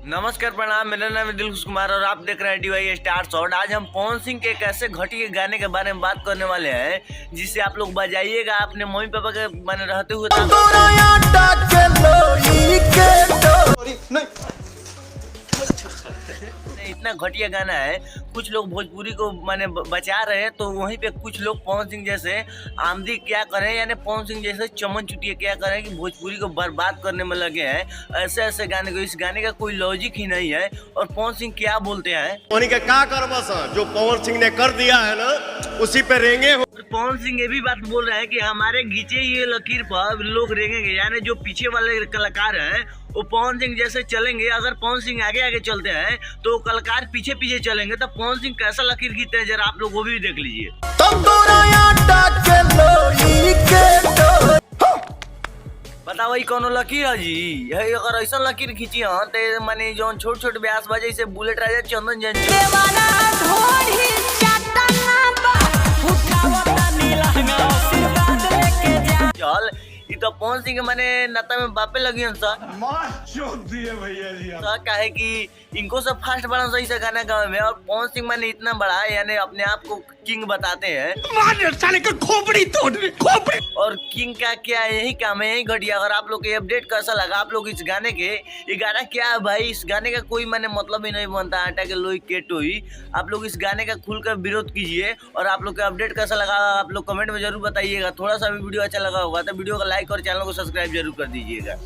नमस्कार प्रणाम, मेरा नाम है दिलखुश कुमार और आप देख रहे हैं DY स्टार शॉट। आज हम पवन सिंह के एक ऐसे घटिया गाने के बारे में बात करने वाले हैं जिसे आप लोग बजाइएगा अपने मम्मी पापा के बने रहते हुए। इतना घटिया गाना है। कुछ लोग भोजपुरी को माने बचा रहे हैं तो वहीं पे कुछ लोग पवन सिंह जैसे आमदी क्या करें, यानी पवन सिंह जैसे चमन चुटिया क्या करें कि भोजपुरी को बर्बाद करने में लगे हैं। ऐसे ऐसे गाने को, इस गाने का कोई लॉजिक ही नहीं है। और पवन सिंह क्या बोलते हैं, क्या करबस जो पवन सिंह ने कर दिया है ना उसी पे रेंगे हो। पवन सिंह ये भी बात बोल रहे हैं कि हमारे घींचे ये लकीर पर लोग रेंगेंगे, यानी जो पीछे वाले कलाकार हैं वो पवन सिंह जैसे चलेंगे। अगर पवन सिंह आगे आगे चलते हैं तो कलाकार पीछे पीछे चलेंगे, तो पवन सिंह कैसा लकीर खींचते हैं जरा आप लोग वो भी देख लीजिए। बताओ ये कौन लकीर है जी? यही अगर ऐसा लकीर खींची है तो माने जो छोट छोट ब्यास बजे से बुलेट राजा चंदन जन चल ये तो पवन सिंह के माने नाता में बापे लगी भैया जी काहे कि इनको सब फास्ट बड़ा सही से गाना गाँव में। और पवन सिंह माने इतना बड़ा है, यानी अपने आप को किंग बताते हैं। साले का खोपड़ी तोड़ खोपड़ी। और किंग का क्या यही काम है, यही घटिया। अगर आप लोग को अपडेट कैसा लगा आप लोग इस गाने के, ये गाना क्या है भाई? इस गाने का कोई माने मतलब ही नहीं बनता, आटा के लोई केटोई। आप लोग इस गाने का खुलकर विरोध कीजिए। और आप लोग का अपडेट कैसा लगा आप लोग कमेंट में जरूर बताइएगा। थोड़ा सा भी वीडियो अच्छा लगा होगा तो वीडियो को लाइक और चैनल को सब्सक्राइब जरूर कर दीजिएगा।